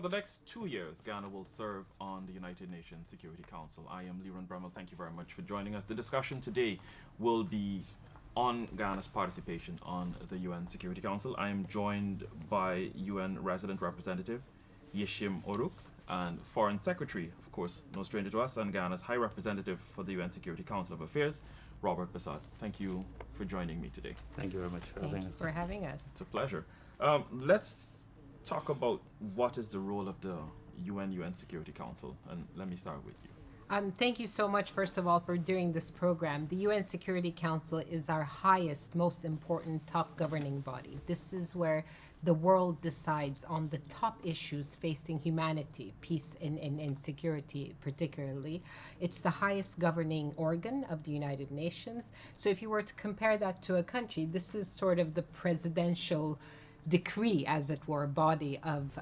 for the next 2 years, Ghana will serve on the United Nations Security Council. I am Liron Bremmel. Thank you very much for joining us. The discussion today will be on Ghana's participation on the UN Security Council. I am joined by UN Resident Representative Yeshim Oruk and Foreign Secretary, of course, no stranger to us, and Ghana's High Representative for the UN Security Council of Affairs, Robert Bassat. Thank you for joining me today. Thank you very much for having us. For having us. It's a pleasure. Let's talk about what is the role of the UN Security Council, and let me start with you. Thank you so much, first of all, for doing this program. The UN Security Council is our highest, most important top governing body. This is where the world decides on the top issues facing humanity, peace and security particularly. It's the highest governing organ of the United Nations. So if you were to compare that to a country, this is sort of the presidential decree, as it were, body of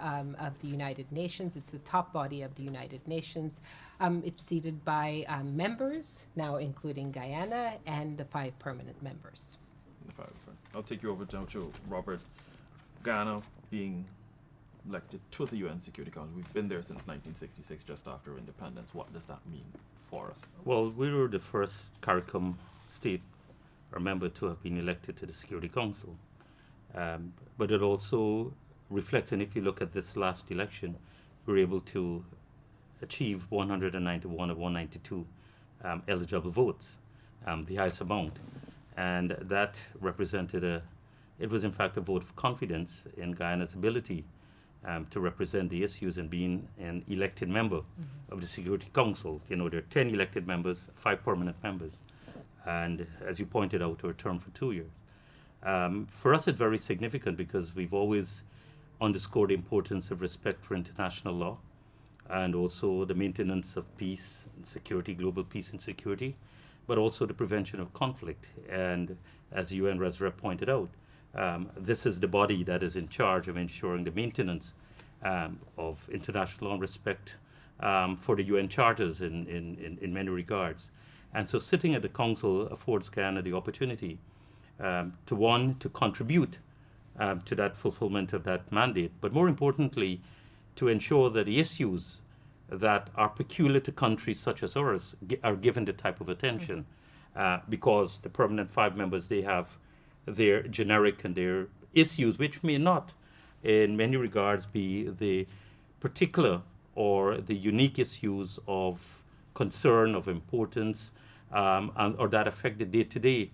the United Nations. It's the top body of the United Nations. It's seated by members, now including Guyana, and the 5 permanent members. I'll take you over now to Robert. Ghana being elected to the UN Security Council. We've been there since 1966, just after independence. What does that mean for us? Well, we were the first CARICOM state or member to have been elected to the Security Council. But it also reflects, and if you look at this last election, we were able to achieve 191 of 192 eligible votes, the highest amount. And that represented it was in fact a vote of confidence in Guyana's ability to represent the issues and being an elected member of the Security Council. You know, there are 10 elected members, 5 permanent members. And as you pointed out, to a term for 2 years. For us, it's very significant because we've always underscored the importance of respect for international law and also the maintenance of peace and security, global peace and security, but also the prevention of conflict. And as the UN Res Rep pointed out, this is the body that is in charge of ensuring the maintenance of international law and respect for the UN charters in many regards. And so sitting at the Council affords Guyana the opportunity to contribute to that fulfillment of that mandate, but more importantly, to ensure that the issues that are peculiar to countries such as ours are given the type of attention, because the permanent 5 members, they have their generic and their issues, which may not, in many regards, be the particular or the unique issues of concern, of importance, or that affect the day-to-day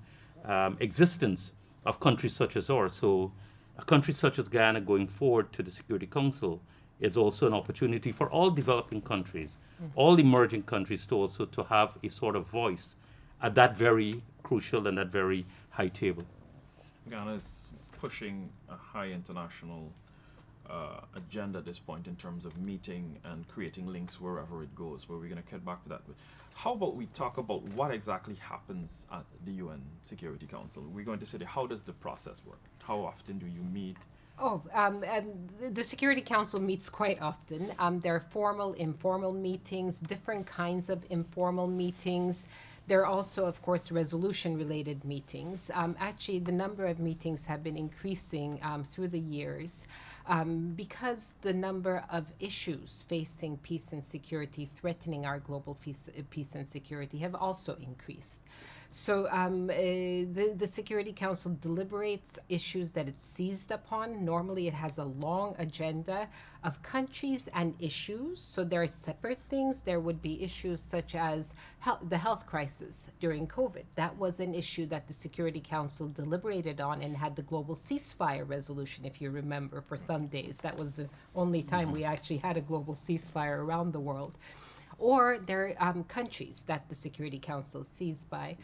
existence of countries such as ours. So a country such as Guyana going forward to the Security Council is also an opportunity for all developing countries, all emerging countries to also to have a sort of voice at that very crucial and that very high table. Ghana is pushing a high international agenda at this point in terms of meeting and creating links wherever it goes, but we're going to get back to that. But how about we talk about what exactly happens at the UN Security Council? We're going to say, how does the process work? How often do you meet? The Security Council meets quite often. There are formal, informal meetings, different kinds of informal meetings. There are also, of course, resolution-related meetings. Actually, the number of meetings have been increasing through the years because the number of issues facing peace and security, threatening our global peace and security, have also increased. So the Security Council deliberates issues that it's seized upon. Normally, it has a long agenda of countries and issues. So there are separate things. There would be issues such as the health crisis during COVID. That was an issue that the Security Council deliberated on and had the global ceasefire resolution, if you remember, for some days. That was the only time we actually had a global ceasefire around the world. Or there are countries that the Security Council is seized by.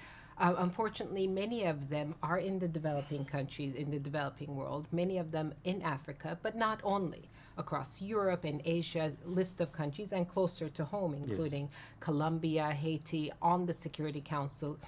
Unfortunately, many of them are in the developing countries, in the developing world, many of them in Africa, but not only. Across Europe and Asia, list of countries, and closer to home, including Colombia, Haiti, on the Security Council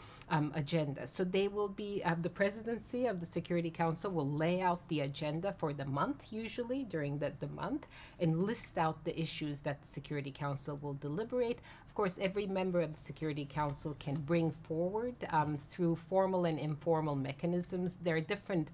agenda. So they will be, the presidency of the Security Council will lay out the agenda for the month, usually during the month, and list out the issues that the Security Council will deliberate. Of course, every member of the Security Council can bring forward through formal and informal mechanisms. There are different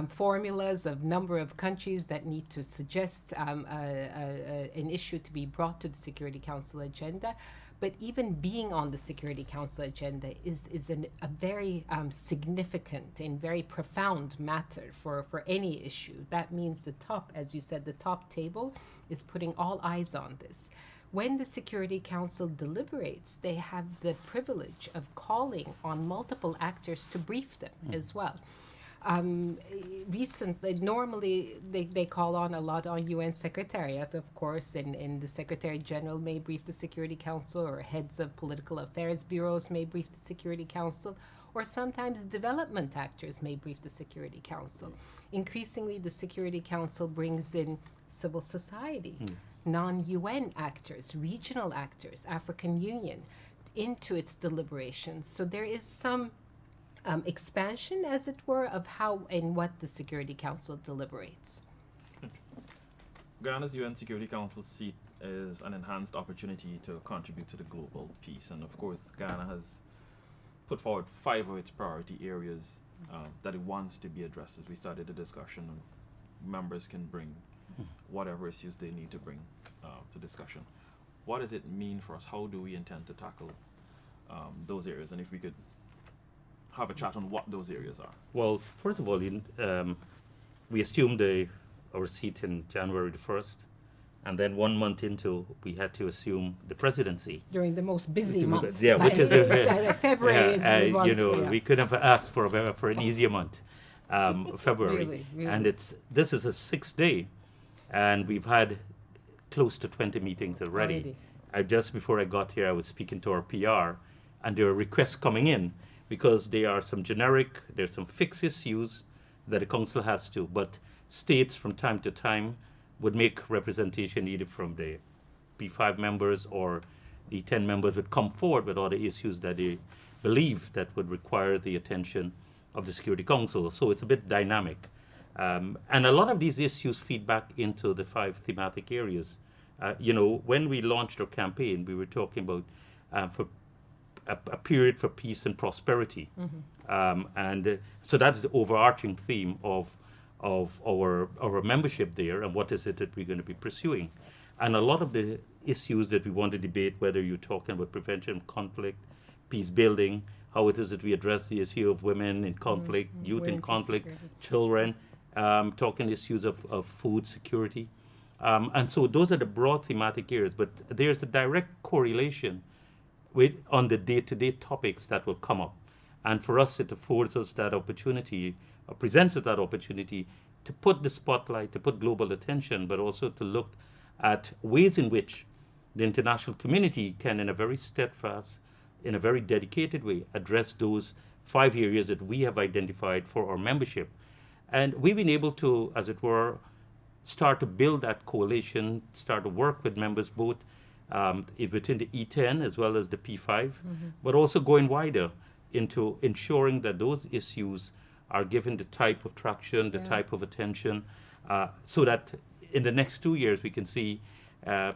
formulas of number of countries that need to suggest an issue to be brought to the Security Council agenda. But even being on the Security Council agenda is a very significant and very profound matter for any issue. That means the top, as you said, the top table is putting all eyes on this. When the Security Council deliberates, they have the privilege of calling on multiple actors to brief them as well. Recently, normally they call on a lot on UN Secretariat, of course, and the Secretary General may brief the Security Council, or heads of political affairs bureaus may brief the Security Council, or sometimes development actors may brief the Security Council. Increasingly, the Security Council brings in civil society, non-UN actors, regional actors, African Union, into its deliberations. So there is some expansion, as it were, of how and what the Security Council deliberates. Guyana's UN Security Council seat is an enhanced opportunity to contribute to the global peace. And of course, Guyana has put forward 5 of its priority areas that it wants to be addressed. As we started the discussion, members can bring whatever issues they need to bring to discussion. What does it mean for us? How do we intend to tackle those areas? And if we could have a chat on what those areas are. Well, first of all, we assumed our seat in January the 1st, and then 1 month into, we had to assume the presidency. During the most busy month. Yeah, which is February is the month. We could have asked for an easier month, February. Really. And this is a 6th day, and we've had close to 20 meetings already. Just before I got here, I was speaking to our PR, and there are requests coming in, because there are some there's some fixed issues that the council has to, but states from time to time would make representation either from the P5 members or the 10 members would come forward with other issues that they believe that would require the attention of the Security Council. So it's a bit dynamic. And a lot of these issues feed back into the 5 thematic areas. When we launched our campaign, we were talking about for a period for peace and prosperity. So that's the overarching theme of our membership there, and what is it that we're going to be pursuing. And a lot of the issues that we want to debate, whether you're talking about prevention of conflict, peace building, how it is that we address the issue of women in conflict, youth in conflict, children, talking issues of food security. And so those are the broad thematic areas, but there's a direct correlation on the day-to-day topics that will come up. And for us, it affords us that opportunity, or presents us that opportunity to put the spotlight, to put global attention, but also to look at ways in which the international community can, in a very steadfast, in a very dedicated way, address those 5 areas that we have identified for our membership. And we've been able to, as it were, start to build that coalition, start to work with members both within the E10 as well as the P5, but also going wider into ensuring that those issues are given the type of traction, the type of attention, so that in the next 2 years we can see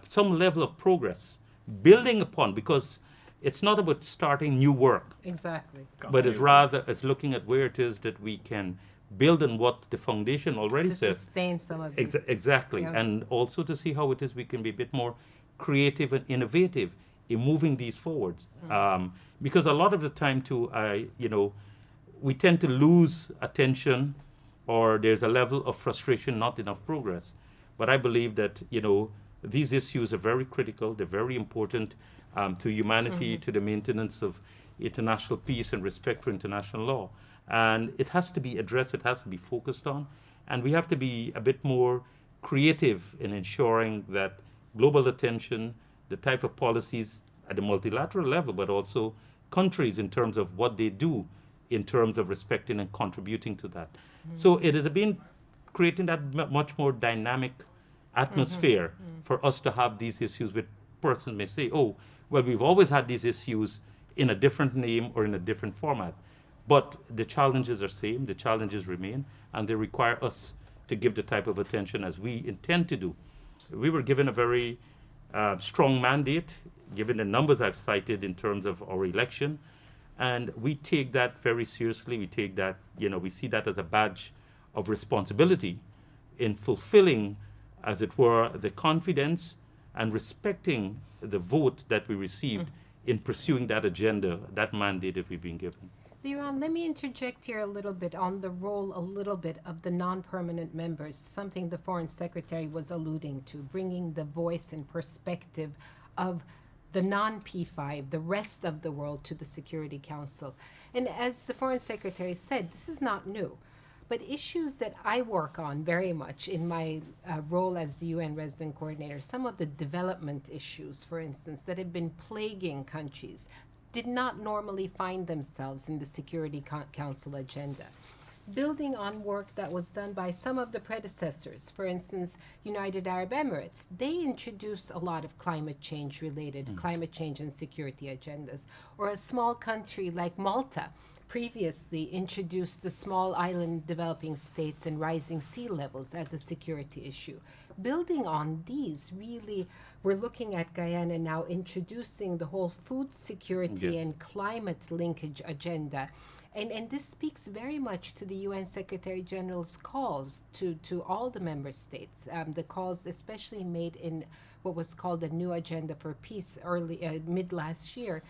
some level of progress, building upon, because it's not about starting new work. Exactly. But it's looking at where it is that we can build on what the foundation already to says. Sustain some of these. Exactly. Yeah. And also to see how it is we can be a bit more creative and innovative in moving these forward. Because a lot of the time too, we tend to lose attention, or there's a level of frustration, not enough progress. But I believe that, these issues are very critical. They're very important to humanity, to the maintenance of international peace and respect for international law. And it has to be addressed, it has to be focused on. And we have to be a bit more creative in ensuring that global attention, the type of policies at the multilateral level, but also countries in terms of what they do in terms of respecting and contributing to that. So it has been creating that much more dynamic atmosphere for us to have these issues with persons may say, oh, well, we've always had these issues in a different name or in a different format. But the challenges are same, the challenges remain, and they require us to give the type of attention as we intend to do. We were given a very strong mandate, given the numbers I've cited in terms of our election, and we take that very seriously. We take that, we see that as a badge of responsibility in fulfilling, as it were, the confidence and respecting the vote that we received in pursuing that agenda, that mandate that we've been given. Liron, let me interject here a little bit on the role of the non-permanent members, something the Foreign Secretary was alluding to, bringing the voice and perspective of the non-P5, the rest of the world, to the Security Council. And as the Foreign Secretary said, this is not new. But issues that I work on very much in my role as the UN Resident Coordinator, some of the development issues, for instance, that have been plaguing countries, did not normally find themselves in the Security Council agenda. Building on work that was done by some of the predecessors, for instance, United Arab Emirates, they introduced a lot of climate change related, climate change and security agendas. Or a small country like Malta previously introduced the small island developing states and rising sea levels as a security issue. Building on these, really, we're looking at Guyana now introducing the whole food security and climate linkage agenda. And this speaks very much to the UN Secretary General's calls to all the member states, the calls especially made in what was called the New Agenda for Peace mid last year,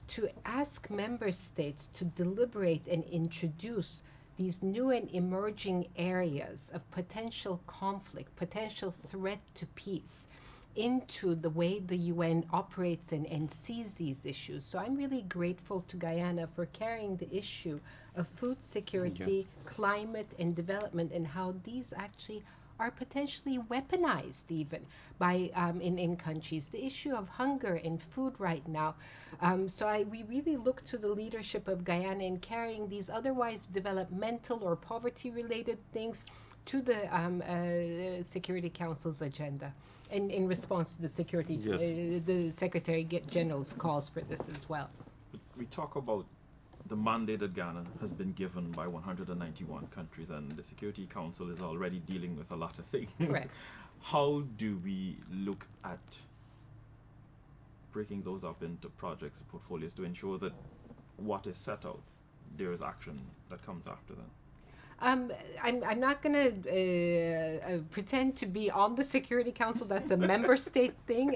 to ask member states to deliberate and introduce these new and emerging areas of potential conflict, potential threat to peace into the way the UN operates and sees these issues. So I'm really grateful to Guyana for carrying the issue of food security, climate, and development, and how these actually are potentially weaponized even by in countries. The issue of hunger and food right now. We really look to the leadership of Guyana in carrying these otherwise developmental or poverty-related things to the Security Council's agenda, and in response to the the Secretary General's calls for this as well. We talk about the mandate that Ghana has been given by 191 countries, and the Security Council is already dealing with a lot of things. Correct. How do we look at breaking those up into projects and portfolios to ensure that what is set out, there is action that comes after that? I'm not going to pretend to be on the Security Council. That's a member state thing.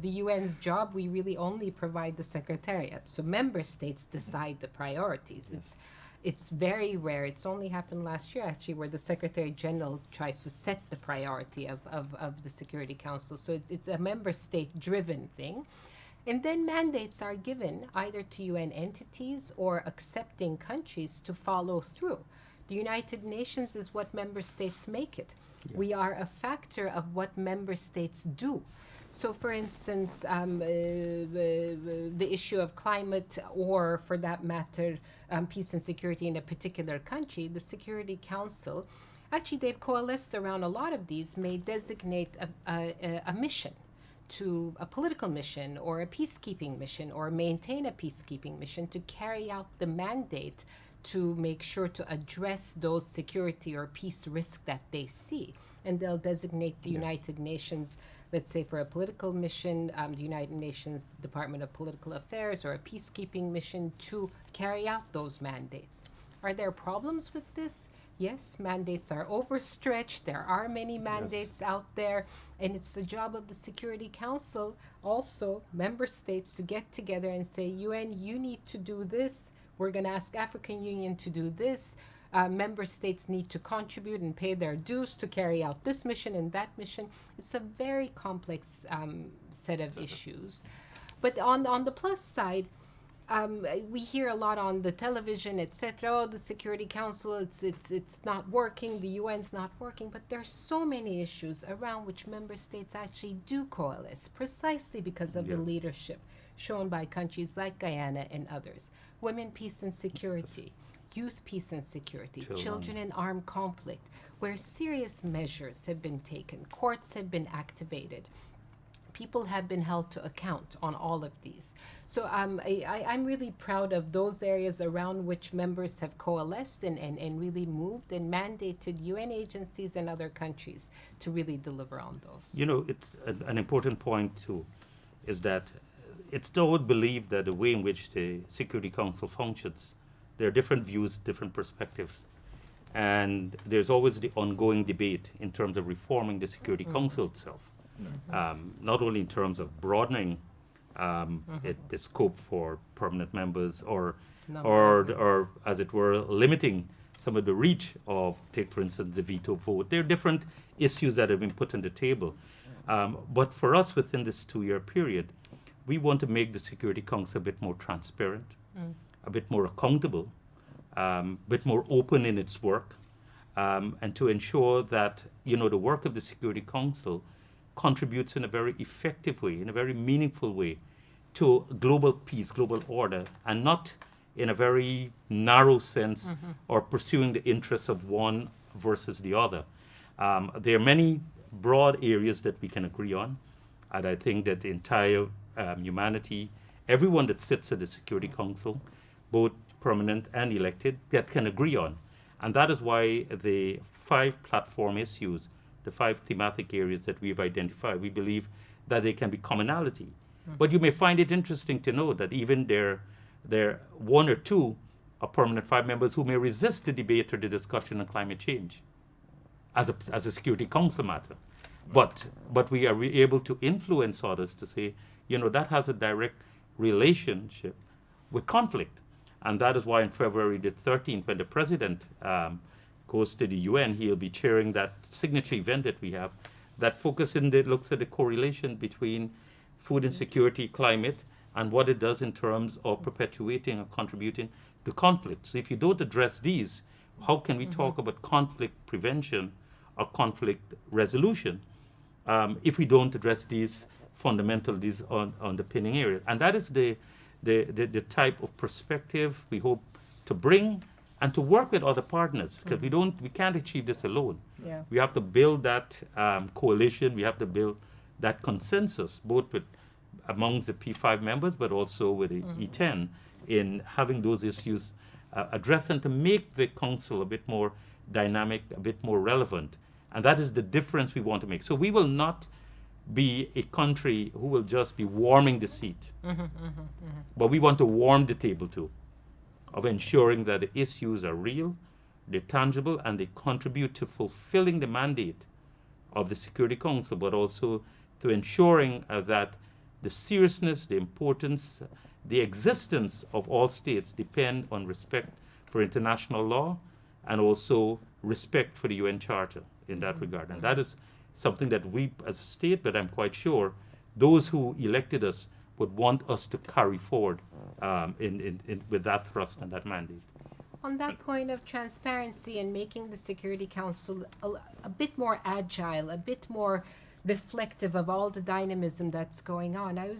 The UN's job, we really only provide the Secretariat. So member states decide the priorities. It's very rare. It's only happened last year, actually, where the Secretary General tries to set the priority of the Security Council. So it's a member state-driven thing. And then mandates are given either to UN entities or accepting countries to follow through. The United Nations is what member states make it. We are a factor of what member states do. So, for instance, the issue of climate, or for that matter, peace and security in a particular country, the Security Council, actually they've coalesced around a lot of these, may designate a mission, to a political mission or a peacekeeping mission, or maintain a peacekeeping mission to carry out the mandate to make sure to address those security or peace risks that they see. And they'll designate the United Nations, let's say for a political mission, the United Nations Department of Political Affairs, or a peacekeeping mission to carry out those mandates. Are there problems with this? Yes, mandates are overstretched. There are many mandates out there. And it's the job of the Security Council, also member states, to get together and say, UN, you need to do this. We're going to ask African Union to do this. Member states need to contribute and pay their dues to carry out this mission and that mission. It's a very complex set of issues. But on the plus side, we hear a lot on the television, etc. Oh, the Security Council, it's not working. The UN's not working. But there's so many issues around which member states actually do coalesce, precisely because of the leadership shown by countries like Guyana and others. Women, peace and security, youth, peace and security, children in armed conflict, where serious measures have been taken, courts have been activated, people have been held to account on all of these. So I'm really proud of those areas around which members have coalesced and really moved and mandated UN agencies and other countries to really deliver on those. You know, it's an important point too, is that it's always believed that the way in which the Security Council functions, there are different views, different perspectives. And there's always the ongoing debate in terms of reforming the Security Council itself, not only in terms of broadening the scope for permanent members or as it were, limiting some of the reach of, take for instance, the veto vote. There are different issues that have been put on the table. But for us within this 2-year period, we want to make the Security Council a bit more transparent, a bit more accountable, a bit more open in its work, and to ensure that, the work of the Security Council contributes in a very effective way, in a very meaningful way to global peace, global order, and not in a very narrow sense or pursuing the interests of one versus the other. There are many broad areas that we can agree on, and I think that the entire humanity, everyone that sits at the Security Council, both permanent and elected, that can agree on. And that is why the 5 platform issues, the 5 thematic areas that we've identified, we believe that they can be commonality. But you may find it interesting to know that even there are 1 or 2 of permanent 5 members who may resist the debate or the discussion on climate change as a Security Council matter. But we are able to influence others to say, that has a direct relationship with conflict. And that is why on February the 13th, when the president goes to the UN, he'll be chairing that signature event that we have that looks at the correlation between food insecurity, climate, and what it does in terms of perpetuating or contributing to conflict. So if you don't address these, how can we talk about conflict prevention or conflict resolution if we don't address these these underpinning areas? And that is the type of perspective we hope to bring and to work with other partners, because we can't achieve this alone. Yeah. We have to build that coalition, we have to build that consensus, both amongst the P5 members, but also with the E10, in having those issues addressed and to make the council a bit more dynamic, a bit more relevant. And that is the difference we want to make. So we will not be a country who will just be warming the seat, but we want to warm the table too, of ensuring that the issues are real, they're tangible, and they contribute to fulfilling the mandate of the Security Council, but also to ensuring that the seriousness, the importance, the existence of all states depend on respect for international law and also respect for the UN Charter in that regard. And that is something that we as a state, but I'm quite sure those who elected us would want us to carry forward with that thrust and that mandate. On that point of transparency and making the Security Council a bit more agile, a bit more reflective of all the dynamism that's going on. I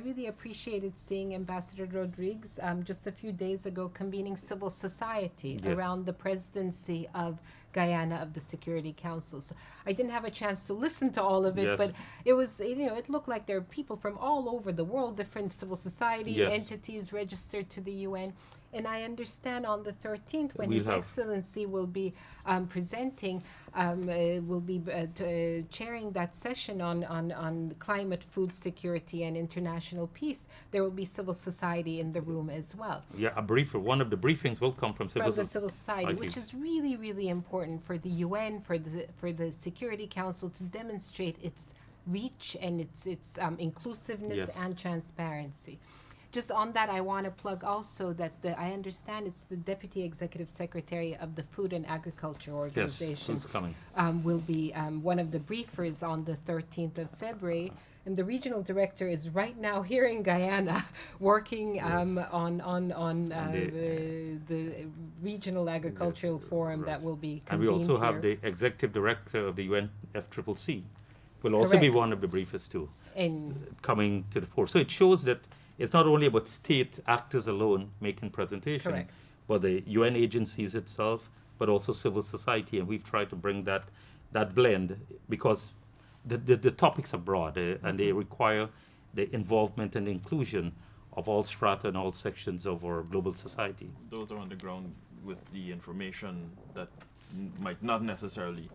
really appreciated seeing Ambassador Rodriguez just a few days ago convening civil society around the presidency of Guyana of the Security Council. So I didn't have a chance to listen to all of it, but it was, it looked like there are people from all over the world, different civil society entities registered to the UN. And I understand on the 13th, when His Excellency will be presenting, will be chairing that session on climate, food security, and international peace, there will be civil society in the room as well. Yeah, one of the briefings will come from civil society, which is really, really important for the UN, for the Security Council to demonstrate its reach and its inclusiveness and transparency. Just on that, I want to plug also that I understand it's the Deputy Executive Secretary of the Food and Agriculture Organization. Yes, who's coming? Will be one of the briefers on the 13th of February. And the regional director is right now here in Guyana working on the regional agricultural forum that will be convened. And we also have the executive director of the UNFCCC will also be one of the briefers too, coming to the fore. So it shows that it's not only about state actors alone making presentation, but the UN agencies itself, but also civil society. And we've tried to bring that blend because the topics are broad and they require the involvement and inclusion of all strata and all sections of our global society. Those are on the ground with the information that might not necessarily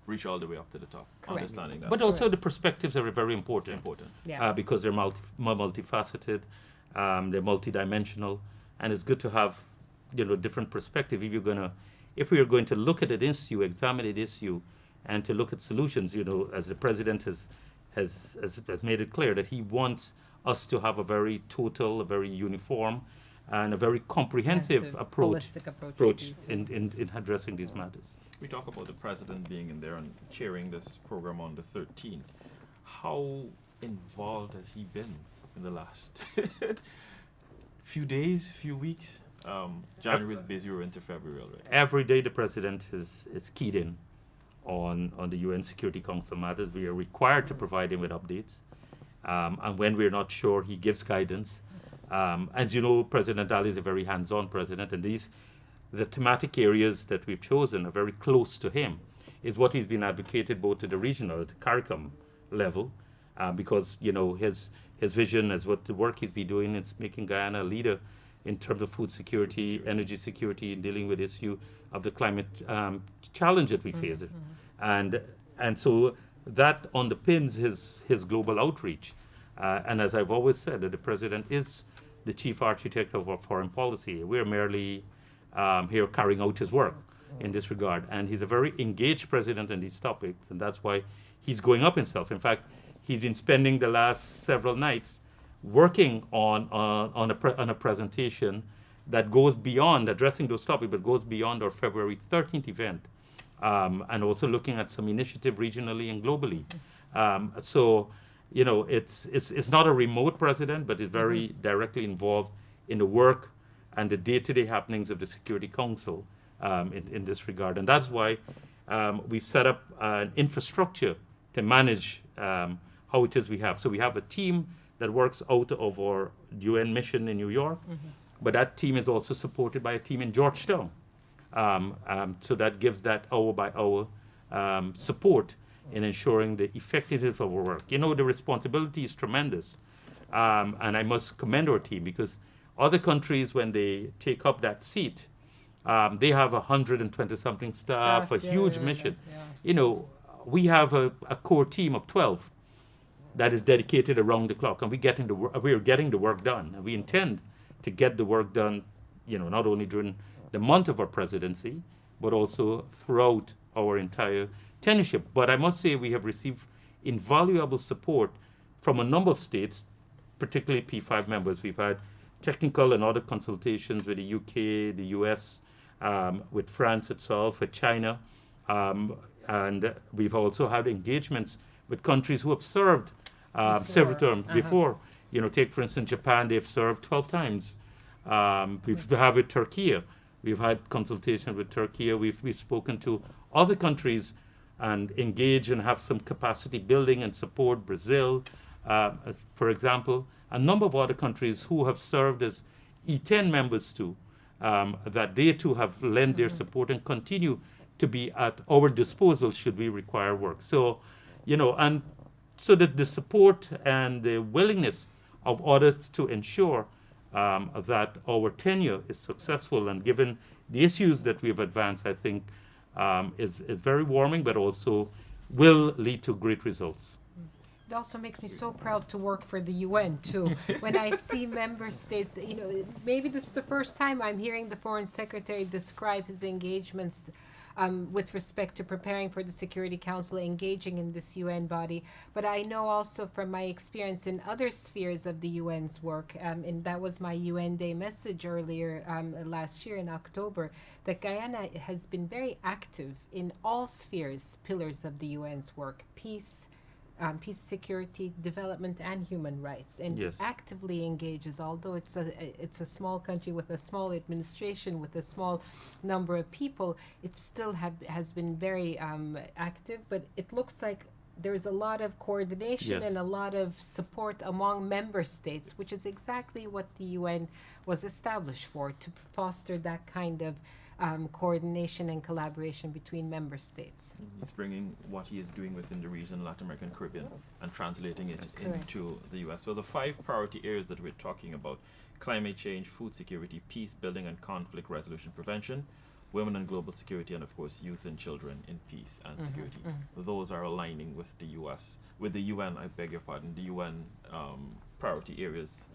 reach all the way up to the top. Understanding that. But also the perspectives are very important. Because they're more multifaceted, they're multidimensional, and it's good to have different perspective. If we are going to look at an issue, examine an issue, and to look at solutions, as the president has made it clear that he wants us to have a very total, a very uniform, and a very comprehensive holistic approach to these. in addressing these matters. We talk about the president being in there and chairing this program on the 13th. How involved has he been in the last few days, few weeks? January is busy, we're into February already. Every day the president is keyed in on the UN Security Council matters. We are required to provide him with updates. And when we're not sure, he gives guidance. As you know, President Ali is a very hands-on president, and the thematic areas that we've chosen are very close to him, is what he's been advocated both at the regional, at the CARICOM level, because, his vision is what the work he's been doing is making Guyana a leader in terms of food security, energy security, and dealing with the issue of the climate challenge that we face. And so that underpins his global outreach. And as I've always said, that the president is the chief architect of our foreign policy. We're merely here carrying out his work in this regard. And he's a very engaged president in these topics, and that's why he's going up himself. In fact, he's been spending the last several nights working on a presentation that goes beyond addressing those topics, but goes beyond our February 13th event, and also looking at some initiative regionally and globally. So, it's not a remote president, but it's very directly involved in the work and the day-to-day happenings of the Security Council in this regard. And that's why we've set up an infrastructure to manage how it is we have. So we have a team that works out of our UN mission in New York, but that team is also supported by a team in Georgetown. So that gives that hour-by-hour support in ensuring the effectiveness of our work. The responsibility is tremendous, and I must commend our team, because other countries, when they take up that seat, they have 120-something staff, a huge mission. We have a core team of 12 that is dedicated around the clock, and we are getting the work done. And we intend to get the work done, not only during the month of our presidency, but also throughout our entire tenureship. But I must say we have received invaluable support from a number of states, particularly P5 members. We've had technical and other consultations with the UK, the US, with France itself, with China, and we've also had engagements with countries who have served several terms before. Take, for instance, Japan. They've served 12 times. We've had with Turkey. We've had consultation with Turkey. We've spoken to other countries and engage and have some capacity building and support. Brazil, as for example, a number of other countries who have served as E10 members too, that they too have lent their support and continue to be at our disposal should we require work. So, and so that the support and the willingness of others to ensure that our tenure is successful, and given the issues that we have advanced, I think is very warming, but also will lead to great results. It also makes me so proud to work for the UN too. When I see member states, maybe this is the first time I'm hearing the Foreign Secretary describe his engagements with respect to preparing for the Security Council, engaging in this UN body. But I know also from my experience in other spheres of the UN's work, and that was my UN Day message earlier last year in October, that Guyana has been very active in all spheres, pillars of the UN's work: peace, security, development, and human rights, and actively engages. Although it's a small country with a small administration, with a small number of people, it still has been very active. But it looks like there's a lot of coordination and a lot of support among member states, which is exactly what the UN was established for, to foster that kind of coordination and collaboration between member states. He's bringing what he is doing within the region, Latin American, Caribbean, and translating it into the U.S. So the 5 priority areas that we're talking about: climate change, food security, peace building and conflict resolution prevention, women and global security, and of course youth and children in peace and security. Those are aligning with the U.S., with the UN, I beg your pardon, the UN priority areas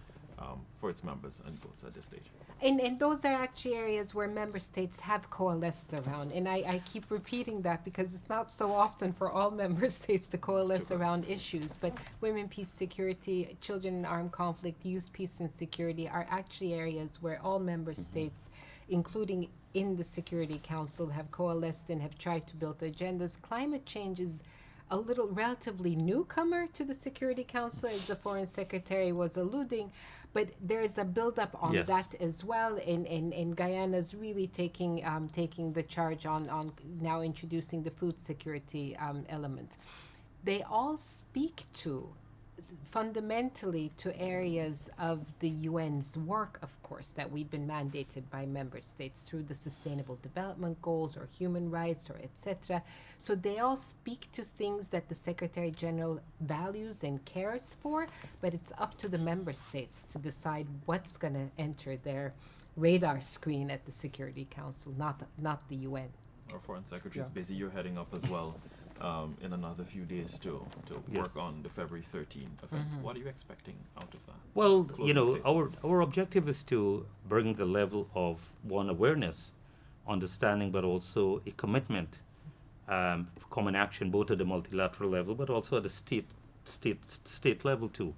for its members and votes at this stage. And those are actually areas where member states have coalesced around. And I keep repeating that because it's not so often for all member states to coalesce around issues. But women, peace, security, children in armed conflict, youth, peace, and security are actually areas where all member states, including in the Security Council, have coalesced and have tried to build agendas. Climate change is a little relatively newcomer to the Security Council, as the Foreign Secretary was alluding, but there's a build-up on Yes. that as well. And Guyana's really taking the charge on now introducing the food security element. They all speak to fundamentally to areas of the UN's work, of course, that we've been mandated by member states through the Sustainable Development Goals or human rights or etc. So they all speak to things that the Secretary General values and cares for, but it's up to the member states to decide what's going to enter their radar screen at the Security Council, not the UN. Our Foreign Secretary is Yeah. busy. You're heading up as well in another few days to Yes. work on the February 13th event. What are you expecting out of that? Well, Closing statement. our objective is to bring the level of one awareness, understanding, but also a commitment for common action, both at the multilateral level, but also at the state level too,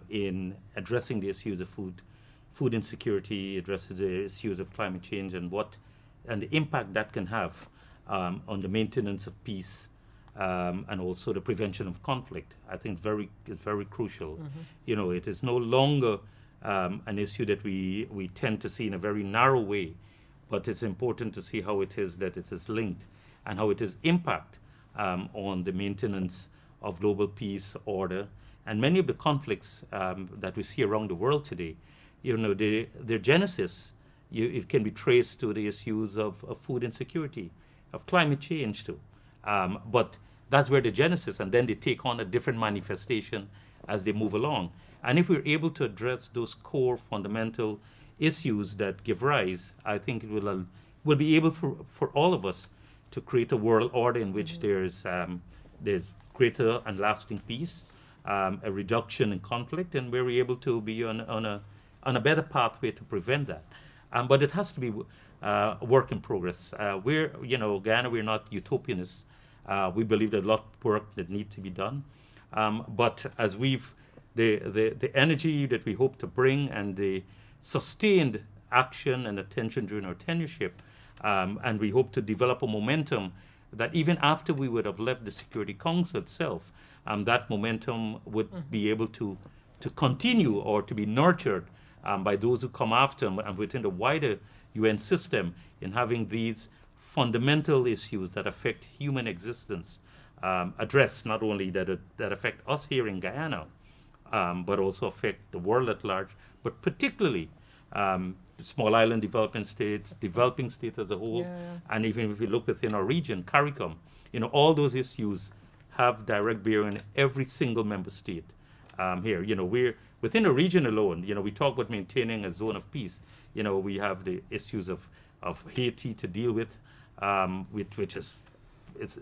in addressing the issues of food insecurity, addressing the issues of climate change, and the impact that can have on the maintenance of peace, and also the prevention of conflict. I think it's very crucial. It is no longer an issue that we tend to see in a very narrow way, but it's important to see how it is linked and how it is impact on the maintenance of global peace, order, and many of the conflicts that we see around the world today. Their genesis, it can be traced to the issues of food insecurity, of climate change too. But that's where the genesis, and then they take on a different manifestation as they move along. And if we're able to address those core fundamental issues that give rise, I think it will be able for all of us to create a world order in which there's greater and lasting peace, a reduction in conflict, and we're able to be on a better pathway to prevent that. But it has to be a work in progress. Guyana, we're not utopianists. We believe there's a lot of work that needs to be done. But as the energy that we hope to bring and the sustained action and attention during our tenureship, and we hope to develop a momentum that even after we would have left the Security Council itself, that momentum would be able to continue or to be nurtured by those who come after and within the wider UN system in having these fundamental issues that affect human existence addressed, not only that affect us here in Guyana, but also affect the world at large, but particularly small island developing states as a whole, and even if we look within our region, CARICOM, all those issues have direct bearing in every single member state here. We're within a region alone. We talk about maintaining a zone of peace. We have the issues of Haiti to deal with, which is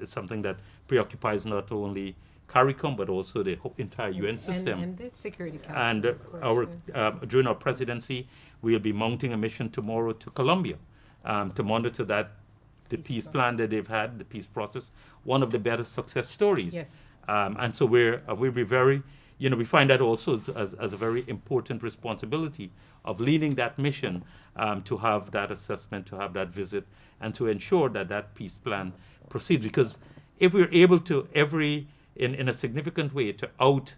something that preoccupies not only CARICOM but also the entire UN system. And the Security Council. And of course, during our presidency, we'll be mounting a mission tomorrow to Colombia to monitor the peace plan that they've had, the peace process, one of the better success stories. Yes. And so we'll be very, we find that also as a very important responsibility of leading that mission, to have that assessment, to have that visit, and to ensure that peace plan proceeds. Because if we're able to in a significant way to out,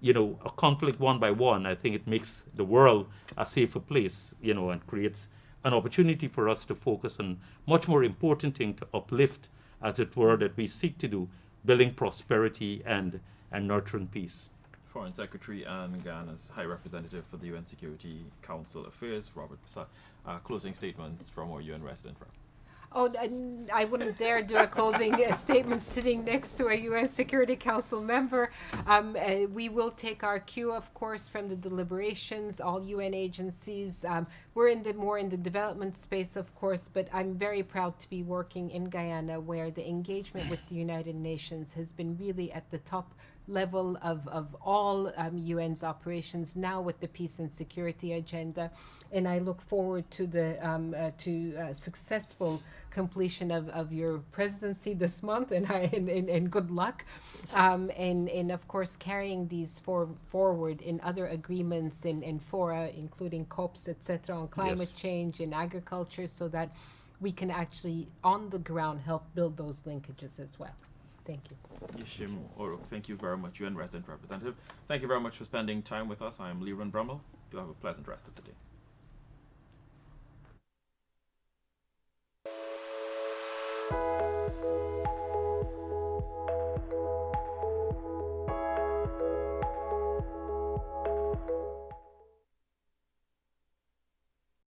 a conflict one by one, I think it makes the world a safer place, and creates an opportunity for us to focus on much more important thing to uplift, as it were, that we seek to do, building prosperity and nurturing peace. Foreign Secretary and Guyana's High Representative for the UN Security Council Affairs, Robert Prasad. Closing statements from our UN resident rep. Oh, I wouldn't dare do a closing statement sitting next to a UN Security Council member. We will take our cue, of course, from the deliberations, all UN agencies. We're more in the development space, of course, but I'm very proud to be working in Guyana, where the engagement with the United Nations has been really at the top level of all UN's operations now with the peace and security agenda. And I look forward to the successful completion of your presidency this month, and good luck. And of course, carrying these forward in other agreements and fora, including COPs, etc., on climate Yes. change and agriculture, so that we can actually, on the ground, help build those linkages as well. Thank you. Yeshim Oro, thank you very much, UN Resident Representative. Thank you very much for spending time with us. I am Leron Brummel. You have a pleasant rest of the day.